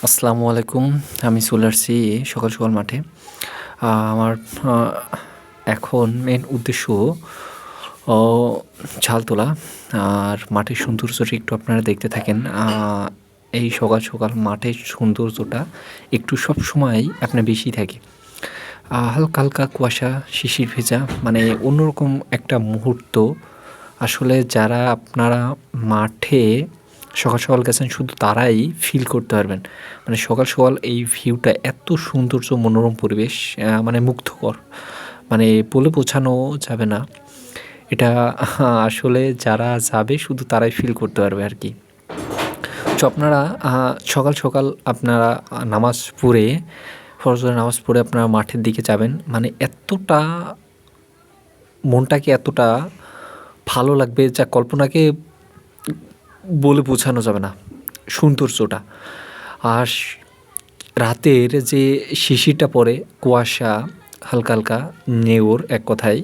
আসসালামু আলাইকুম। আমি চলে আসছি সকাল, সকাল মাঠে। আমার এখন মেইন উদ্দেশ্য অ ঝাল তোলা। আর মাঠের সৌন্দর্যটা একটু আপনারা দেখতে থাকেন। এই সকাল, সকাল মাঠের সৌন্দর্যটা একটু সবসময়ই আপনার বেশি থাকে। হালকা, হালকা কুয়াশা, শিশির ভেজা মানে অন্যরকম একটা মুহূর্ত। আসলে যারা আপনারা মাঠে সকাল, সকাল গেছেন শুধু তারাই ফিল করতে পারবেন। মানে সকাল, সকাল এই ভিউটা এত সৌন্দর্য মনোরম পরিবেশ মানে মুগ্ধকর। মানে বলে বোঝানো যাবে না। এটা আসলে যারা যাবে শুধু তারাই ফিল করতে পারবে আরকি। তো আপনারা সকাল, সকাল আপনারা নামাজ পড়ে ফজরের নামাজ পড়ে আপনারা মাঠের দিকে যাবেন। মানে এতটা মনটাকে এতটা ভালো লাগবে যা কল্পনাকে বলে বোঝানো যাবে না সৌন্দর্যটা। আর রাতের যে শিশিরটা পড়ে, কুয়াশা, হালকা, হালকা নেউর এক কথায়।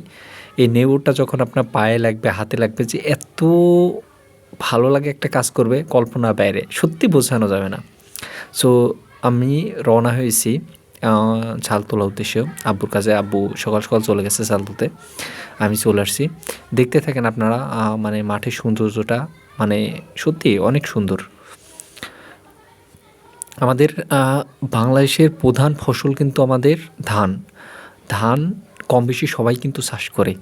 এই নেউরটা যখন আপনার পায়ে লাগবে, হাতে লাগবে যে এত ভালো লাগে একটা কাজ করবে কল্পনার বাইরে। সত্যি বোঝানো যাবে না। সো আমি রওনা হয়েছি ঝাল তোলার উদ্দেশ্যে। আব্বুর কাজে আব্বু সকাল, সকাল চলে গেছে ঝাল তুলতে। আমি চলে আসছি। দেখতে থাকেন আপনারা মানে মাঠের সৌন্দর্যটা মানে সত্যি অনেক সুন্দর। আমাদের বাংলাদেশের প্রধান ফসল কিন্তু আমাদের ধান। ধান কম বেশি সবাই কিন্তু চাষ করে।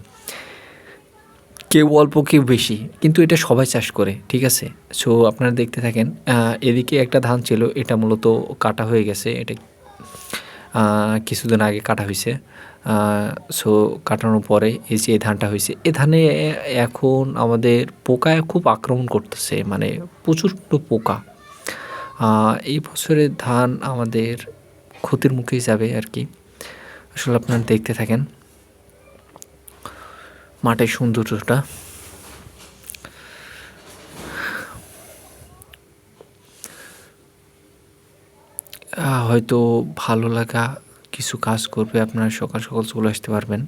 কেউ অল্প কেউ বেশি কিন্তু এটা সবাই চাষ করে, ঠিক আছে? সো আপনারা দেখতে থাকেন। এদিকে একটা ধান ছিল, এটা মূলত কাটা হয়ে গেছে। এটা কিছুদিন আগে কাটা হইছে। সো কাটানোর পরে এই যে এই ধানটা হইছে, এই ধানে এখন আমাদের পোকায় খুব আক্রমণ করতেছে, মানে প্রচণ্ড পোকা। এই বছরের ধান আমাদের ক্ষতির মুখেই যাবে আরকি। আসলে আপনারা দেখতে থাকেন মাঠের সৌন্দর্যটা। হয়তো ভালো লাগা কিছু কাজ করবে, আপনারা সকাল, সকাল চলে আসতে পারবেন।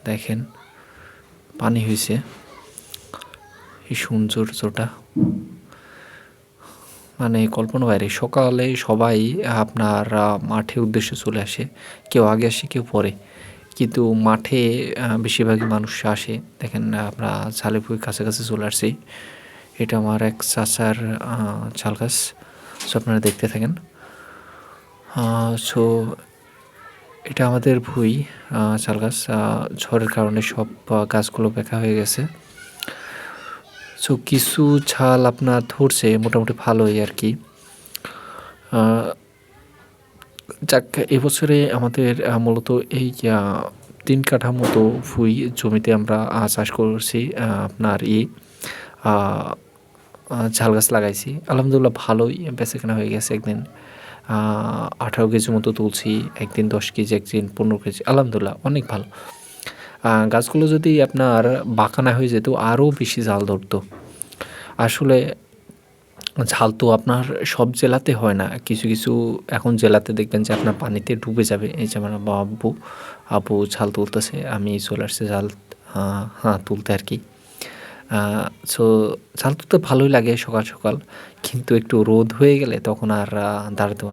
দেখেন পানি হইছে, এই সৌন্দর্যটা মানে কল্পনার বাইরে। সকালে সবাই আপনার মাঠের উদ্দেশ্যে চলে আসে। কেউ আগে আসে, কেউ পরে। কিন্তু মাঠে বেশিরভাগই মানুষ আসে। দেখেন আমরা ঝালেপুরির কাছাকাছি চলে আসছি। এটা আমার এক চাচার ঝাল গাছ। সো আপনারা দেখতে থাকেন। সো এটা আমাদের ভুঁই ঝাল গাছ। ঝড়ের কারণে সব গাছগুলো বেঁকা হয়ে গেছে। সো কিছু ঝাল আপনার ধরছে মোটামুটি ভালোই আরকি। যাক এবছরে আমাদের মূলত এই ৩ কাঠা মতো ভুঁই জমিতে আমরা চাষ করছি আপনার আ ঝাল গাছ লাগাইছি। আলহামদুলিল্লাহ ভালোই বেচাকেনা হয়ে গেছে। একদিন ১৮ কেজি মতো তুলছি, একদিন ১০ কেজি, একদিন ১৫ কেজি। আলহামদুলিল্লাহ অনেক ভালো। গাছগুলো যদি আপনার বাঁকা না হয়ে যেত আরও বেশি ঝাল ধরতো। আসলে ঝাল তো আপনার সব জেলাতে হয় না। কিছু, কিছু এখন জেলাতে দেখবেন যে আপনার পানিতে ডুবে যাবে। এই যে আমার আব্বু ঝাল তুলতেছে। আমি চলে আসছি ঝাল তুলতে আরকি। সো ঝাল তুলতে ভালোই লাগে সকাল, সকাল। কিন্তু একটু রোদ হয়ে গেলে তখন আর দাঁড়াতে